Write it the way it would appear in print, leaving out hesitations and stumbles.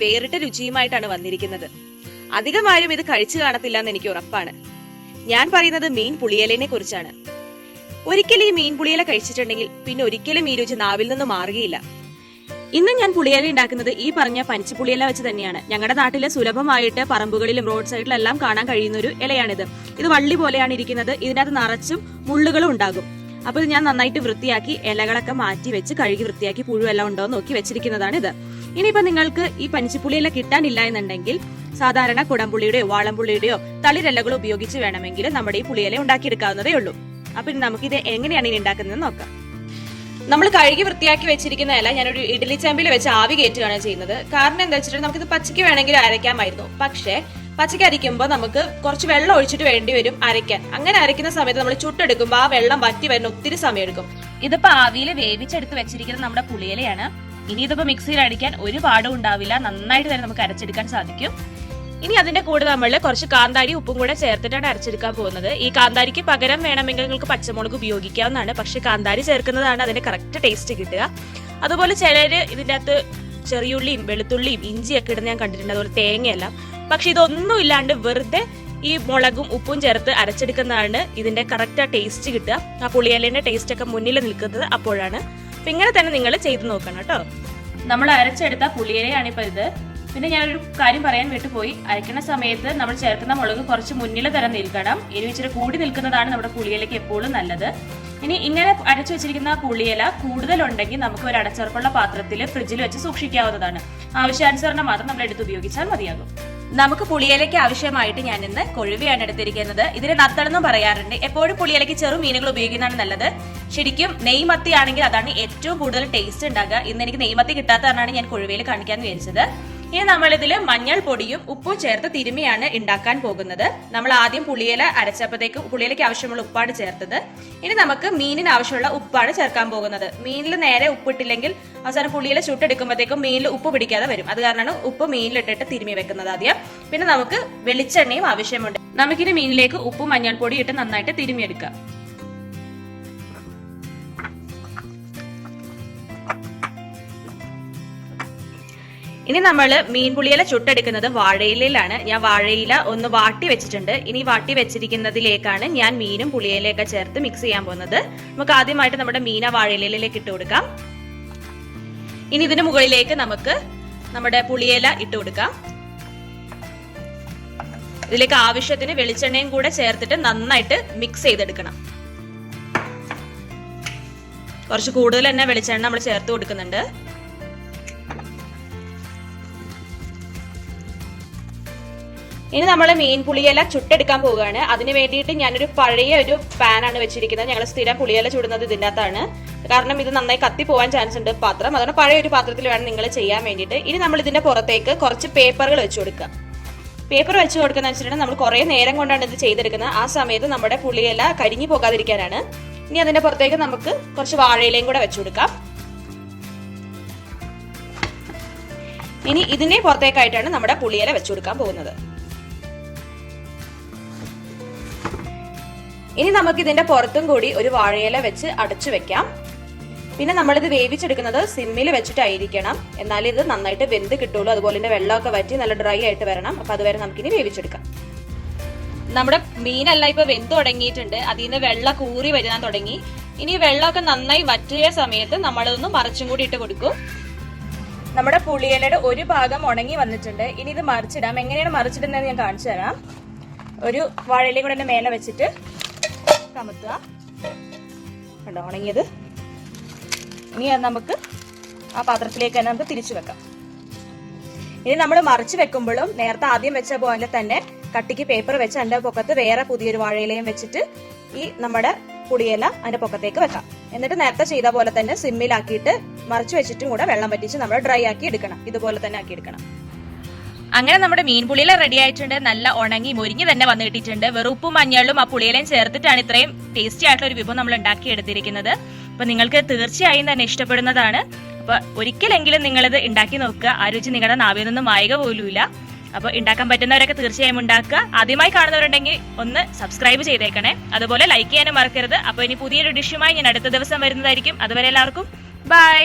വേറിട്ട രുചിയുമായിട്ടാണ് വന്നിരിക്കുന്നത്. അധികമാരും ഇത് കഴിച്ചു കാണത്തില്ല എന്ന് എനിക്ക് ഉറപ്പാണ്. ഞാൻ പറയുന്നത് മീൻ പുളിയിലനെ കുറിച്ചാണ്. ഒരിക്കലും ഈ മീൻ പുളിയില കഴിച്ചിട്ടുണ്ടെങ്കിൽ പിന്നെ ഒരിക്കലും ഈ രുചി നാവിൽ നിന്ന് മാറുകയില്ല. ഇന്ന് ഞാൻ പുളിയില ഉണ്ടാക്കുന്നത് ഈ പറഞ്ഞ പനിച്ചി പുളിയില വെച്ച് തന്നെയാണ്. ഞങ്ങളുടെ നാട്ടിലെ സുലഭമായിട്ട് പറമ്പുകളിലും റോഡ് സൈഡിലെല്ലാം കാണാൻ കഴിയുന്ന ഒരു ഇലയാണിത്. ഇത് വള്ളി പോലെയാണ് ഇരിക്കുന്നത്. ഇതിനകത്ത് നിറച്ചും മുള്ളുകളും ഉണ്ടാകും. അപ്പൊ ഇത് ഞാൻ നന്നായിട്ട് വൃത്തിയാക്കി ഇലകളൊക്കെ മാറ്റി വെച്ച് കഴുകി വൃത്തിയാക്കി പുഴുവെല്ലാം ഉണ്ടോ നോക്കി വെച്ചിരിക്കുന്നതാണ് ഇത്. ഇനിയിപ്പോ നിങ്ങൾക്ക് ഈ പനിച്ചിപ്പുളിയില കിട്ടാനില്ല എന്നുണ്ടെങ്കിൽ സാധാരണ കുടംപുള്ളിയുടെയോ വാളംപുള്ളിയുടെയോ തളിരിലകളോ ഉപയോഗിച്ച് വേണമെങ്കിൽ നമ്മുടെ ഈ പുളിയില ഉണ്ടാക്കിയെടുക്കാവുന്നതേ ഉള്ളൂ. അപ്പൊ നമുക്കിത് എങ്ങനെയാണ് ഇനി ഉണ്ടാക്കുന്നത് നോക്കാം. നമ്മൾ കഴുകി വൃത്തിയാക്കി വെച്ചിരിക്കുന്ന ഇല ഞാനൊരു ഇഡ്ഡലി ചെമ്പിൽ വെച്ച് ആവി കയറ്റുകയാണ് ചെയ്യുന്നത്. കാരണം എന്താ വെച്ചിട്ടുണ്ടെങ്കിൽ നമുക്കിത് പച്ചയ്ക്ക് വേണമെങ്കിൽ അരയ്ക്കാമായിരുന്നു. പക്ഷേ പച്ചയ്ക്ക് അരയ്ക്കുമ്പോൾ നമുക്ക് കുറച്ച് വെള്ളം ഒഴിച്ചിട്ട് വേണ്ടി വരും അരയ്ക്കാൻ. അങ്ങനെ അരയ്ക്കുന്ന സമയത്ത് നമ്മൾ ചുട്ടെടുക്കുമ്പോൾ ആ വെള്ളം വറ്റി വരുന്ന ഒത്തിരി സമയം എടുക്കും. ഇതിപ്പോ ആവിയിൽ വേവിച്ചെടുത്ത് വെച്ചിരിക്കുന്നത് നമ്മുടെ പുളിയിലയാണ്. ഇനി ഇതിപ്പോ മിക്സിയിൽ അടിക്കാൻ ഒരു പാടും ഉണ്ടാവില്ല. നന്നായിട്ട് തന്നെ നമുക്ക് അരച്ചെടുക്കാൻ സാധിക്കും. ഇനി അതിന്റെ കൂടെ നമ്മൾ കുറച്ച് കാന്താരി ഉപ്പും കൂടെ ചേർത്തിട്ടാണ് അരച്ചെടുക്കാൻ പോകുന്നത്. ഈ കാന്താരിക്ക് പകരം വേണമെങ്കിൽ നിങ്ങൾക്ക് പച്ചമുളക് ഉപയോഗിക്കാവുന്നതാണ്. പക്ഷെ കാന്താരി ചേർക്കുന്നതാണ് അതിന്റെ കറക്റ്റ് ടേസ്റ്റ് കിട്ടുക. അതുപോലെ ചിലര് ഇതിന്റെ അകത്ത് ചെറിയുള്ളിയും വെളുത്തുള്ളിയും ഇഞ്ചിയൊക്കെ ഇടുന്ന ഞാൻ കണ്ടിട്ടുണ്ട്, അതുപോലെ തേങ്ങയെല്ലാം. പക്ഷെ ഇതൊന്നും ഇല്ലാണ്ട് വെറുതെ ഈ മുളകും ഉപ്പും ചേർത്ത് അരച്ചെടുക്കുന്നതാണ് ഇതിന്റെ കറക്റ്റ് ടേസ്റ്റ് കിട്ടുക. ആ പുളിയിലേന്റെ ടേസ്റ്റ് ഒക്കെ മുന്നിൽ നിൽക്കുന്നത് അപ്പോഴാണ്. അപ്പൊ ഇങ്ങനെ തന്നെ നിങ്ങൾ ചെയ്ത് നോക്കണം കേട്ടോ. നമ്മൾ അരച്ചെടുത്ത പുളിയിലയാണിപ്പോ ഇത്. പിന്നെ ഞാനൊരു കാര്യം പറയാൻ വിട്ടുപോയി. അരയ്ക്കുന്ന സമയത്ത് നമ്മൾ ചേർക്കുന്ന മുളക് കുറച്ച് മുന്നിൽ തരം നിൽക്കണം. എരിവ് ഇച്ചിരി കൂടി നിൽക്കുന്നതാണ് നമ്മുടെ പുളിയിലയ്ക്ക് എപ്പോഴും നല്ലത്. ഇനി ഇങ്ങനെ അരച്ചു വെച്ചിരിക്കുന്ന പുളിയില കൂടുതലുണ്ടെങ്കിൽ നമുക്ക് ഒരു അടച്ചുറപ്പുള്ള പാത്രത്തിൽ ഫ്രിഡ്ജിൽ വെച്ച് സൂക്ഷിക്കാവുന്നതാണ്. ആവശ്യാനുസരണം മാത്രം നമ്മൾ എടുത്ത് ഉപയോഗിച്ചാൽ മതിയാകും. നമുക്ക് പുളിയിലയ്ക്ക് ആവശ്യമായിട്ട് ഞാൻ ഇന്ന് കൊഴുവയാണ് എടുത്തിരിക്കുന്നത്. ഇതിന് നത്തളെന്നും പറയാറുണ്ട്. എപ്പോഴും പുളിയിലയ്ക്ക് ചെറു മീനുകൾ ഉപയോഗിക്കുന്നതാണ് നല്ലത്. ശരിക്കും നെയ്മത്തി ആണെങ്കിൽ അതാണ് ഏറ്റവും കൂടുതൽ ടേസ്റ്റ് ഉണ്ടാകുക. ഇന്ന് എനിക്ക് നെയ്മത്തി കിട്ടാത്തതാണ് ഞാൻ കൊഴുവയിൽ കാണിക്കാൻ വിചാരിച്ചത്. ഇനി നമ്മളിതിൽ മഞ്ഞൾ പൊടിയും ഉപ്പും ചേർത്ത് തിരുമിയാണ് ഉണ്ടാക്കാൻ പോകുന്നത്. നമ്മൾ ആദ്യം പുളിയില അരച്ചപ്പോഴത്തേക്ക് പുളിയിലയ്ക്ക് ആവശ്യമുള്ള ഉപ്പാണ് ചേർത്തത്. ഇനി നമുക്ക് മീനിന് ആവശ്യമുള്ള ഉപ്പാണ് ചേർക്കാൻ പോകുന്നത്. മീനിൽ നേരെ ഉപ്പിട്ടില്ലെങ്കിൽ അവസാനം പുളിയില ചുട്ടെടുക്കുമ്പോഴത്തേക്കും മീനിൽ ഉപ്പ് പിടിക്കാതെ വരും. അത് കാരണമാണ് ഉപ്പ് മീനിലിട്ടിട്ട് തിരുമി വെക്കുന്നത് ആദ്യം. പിന്നെ നമുക്ക് വെളിച്ചെണ്ണയും ആവശ്യമുണ്ട്. നമുക്കിനി മീനിലേക്ക് ഉപ്പും മഞ്ഞൾപ്പൊടി ഇട്ട് നന്നായിട്ട് തിരുമിയെടുക്കാം. ഇനി നമ്മൾ മീൻ പുളിയില ചുട്ടെടുക്കുന്നത് വാഴയിലയിലാണ്. ഞാൻ വാഴയില ഒന്ന് വാട്ടി വെച്ചിട്ടുണ്ട്. ഇനി വാട്ടി വെച്ചിരിക്കുന്നതിലേക്കാണ് ഞാൻ മീനും പുളിയിലയൊക്കെ ചേർത്ത് മിക്സ് ചെയ്യാൻ പോകുന്നത്. നമുക്ക് ആദ്യമായിട്ട് നമ്മുടെ മീന വാഴയിലയിലേക്ക് ഇട്ട് കൊടുക്കാം. ഇനി ഇതിന് മുകളിലേക്ക് നമുക്ക് നമ്മുടെ പുളിയില ഇട്ട് കൊടുക്കാം. ഇതിലേക്ക് ആവശ്യത്തിന് വെളിച്ചെണ്ണയും കൂടെ ചേർത്തിട്ട് നന്നായിട്ട് മിക്സ് ചെയ്തെടുക്കണം. കുറച്ച് കൂടുതൽ തന്നെ വെളിച്ചെണ്ണ നമ്മൾ ചേർത്ത് കൊടുക്കുന്നുണ്ട്. ഇനി നമ്മൾ മീൻ പുളിയില ചുട്ടെടുക്കാൻ പോവുകയാണ്. അതിന് വേണ്ടിയിട്ട് ഞാനൊരു പഴയ ഒരു പാനാണ് വെച്ചിരിക്കുന്നത്. ഞങ്ങൾ സ്ഥിരം പുളിയില ചുടുന്നത് ഇതിൻ്റെ അകത്താണ്. കാരണം ഇത് നന്നായി കത്തി പോകാൻ ചാൻസ് ഉണ്ട് പാത്രം. അതുകൊണ്ട് പഴയ ഒരു പാത്രത്തിൽ വേണം നിങ്ങൾ ചെയ്യാൻ വേണ്ടിയിട്ട്. ഇനി നമ്മൾ ഇതിന്റെ പുറത്തേക്ക് കുറച്ച് പേപ്പറുകൾ വെച്ച് കൊടുക്കുക. പേപ്പർ വെച്ച് കൊടുക്കുന്ന വെച്ചിട്ടുണ്ടെങ്കിൽ നമ്മൾ കുറേ നേരം കൊണ്ടാണ് ഇത് ചെയ്തെടുക്കുന്നത്. ആ സമയത്ത് നമ്മുടെ പുളിയില കരിഞ്ഞു പോകാതിരിക്കാനാണ്. ഇനി അതിന്റെ പുറത്തേക്ക് നമുക്ക് കുറച്ച് വാഴയിലയും കൂടെ വെച്ചു കൊടുക്കാം. ഇനി ഇതിന്റെ പുറത്തേക്കായിട്ടാണ് നമ്മുടെ പുളിയില വെച്ചു കൊടുക്കാൻ പോകുന്നത്. ഇനി നമുക്ക് ഇതിന്റെ പുറത്തും കൂടി ഒരു വാഴയില വെച്ച് അടച്ചു വെക്കാം. പിന്നെ നമ്മളിത് വേവിച്ചെടുക്കുന്നത് സിമ്മിൽ വെച്ചിട്ടായിരിക്കണം. എന്നാലും ഇത് നന്നായിട്ട് വെന്ത് കിട്ടുള്ളൂ. അതുപോലെ തന്നെ വെള്ളമൊക്കെ വറ്റി നല്ല ഡ്രൈ ആയിട്ട് വരണം. അപ്പൊ അതുവരെ നമുക്കിനി വേവിച്ചെടുക്കാം. നമ്മുടെ മീനെല്ലാം ഇപ്പൊ വെന്ത് തുടങ്ങിയിട്ടുണ്ട്. അതിൽ നിന്ന് വെള്ളം കൂറി വരാൻ തുടങ്ങി. ഇനി വെള്ളമൊക്കെ നന്നായി വറ്റിയ സമയത്ത് നമ്മളതൊന്ന് മറിച്ചും കൂടി ഇട്ട് കൊടുക്കും. നമ്മുടെ പുളിയിലയുടെ ഒരു ഭാഗം ഉണങ്ങി വന്നിട്ടുണ്ട്. ഇനി ഇത് മറിച്ചിടാം. എങ്ങനെയാണ് മറിച്ചിടുന്നത് ഞാൻ കാണിച്ചു തരാം. ഒരു വാഴയിലയും കൂടെ മേലെ വെച്ചിട്ട് കമത്തുക. കണ്ടോ ഉണങ്ങിയത്. ഇനി അത് നമുക്ക് ആ പാത്രത്തിലേക്ക് തന്നെ നമുക്ക് തിരിച്ചു വെക്കാം. ഇനി നമ്മൾ മറിച്ച് വെക്കുമ്പോഴും നേരത്തെ ആദ്യം വെച്ച പോലെ തന്നെ കട്ടിക്ക് പേപ്പർ വെച്ച് അതിന്റെ പൊക്കത്ത് വേറെ പുതിയൊരു വാഴയിലയും വെച്ചിട്ട് ഈ നമ്മുടെ പുളിയില അതിന്റെ പൊക്കത്തേക്ക് വെക്കാം. എന്നിട്ട് നേരത്തെ ചെയ്ത പോലെ തന്നെ സിമ്മിലാക്കിയിട്ട് മറിച്ച് വെച്ചിട്ടും കൂടെ വെള്ളം പറ്റിച്ച് നമ്മൾ ഡ്രൈ ആക്കി എടുക്കണം. ഇതുപോലെ തന്നെ ആക്കി എടുക്കണം. അങ്ങനെ നമ്മുടെ മീൻ പുളിയില റെഡി ആയിട്ടുണ്ട്. നല്ല ഉണങ്ങി മൊരിഞ്ഞ് തന്നെ വന്ന് കിട്ടിയിട്ടുണ്ട്. വെറും ഉപ്പും മഞ്ഞളും ആ പുളിയിലയും ചേർത്തിട്ടാണ് ഇത്രയും ടേസ്റ്റി ആയിട്ടുള്ള ഒരു വിഭവം നമ്മൾ ഉണ്ടാക്കി എടുത്തിരിക്കുന്നത്. അപ്പൊ നിങ്ങൾക്ക് തീർച്ചയായും തന്നെ ഇഷ്ടപ്പെടുന്നതാണ്. അപ്പൊ ഒരിക്കലെങ്കിലും നിങ്ങളിത് ഉണ്ടാക്കി നോക്കുക. ആ രുചി നിങ്ങളുടെ നാവിൽ നിന്നും മായുക പോലുമില്ല. അപ്പൊ ഉണ്ടാക്കാൻ പറ്റുന്നവരൊക്കെ തീർച്ചയായും ഉണ്ടാക്കുക. ആദ്യമായി കാണുന്നവരുണ്ടെങ്കിൽ ഒന്ന് സബ്സ്ക്രൈബ് ചെയ്തേക്കണേ. അതുപോലെ ലൈക്ക് ചെയ്യാനും മറക്കരുത്. അപ്പൊ ഇനി പുതിയൊരു ഡിഷുമായി ഞാൻ അടുത്ത ദിവസം വരുന്നതായിരിക്കും. അതുവരെ എല്ലാവർക്കും ബൈ.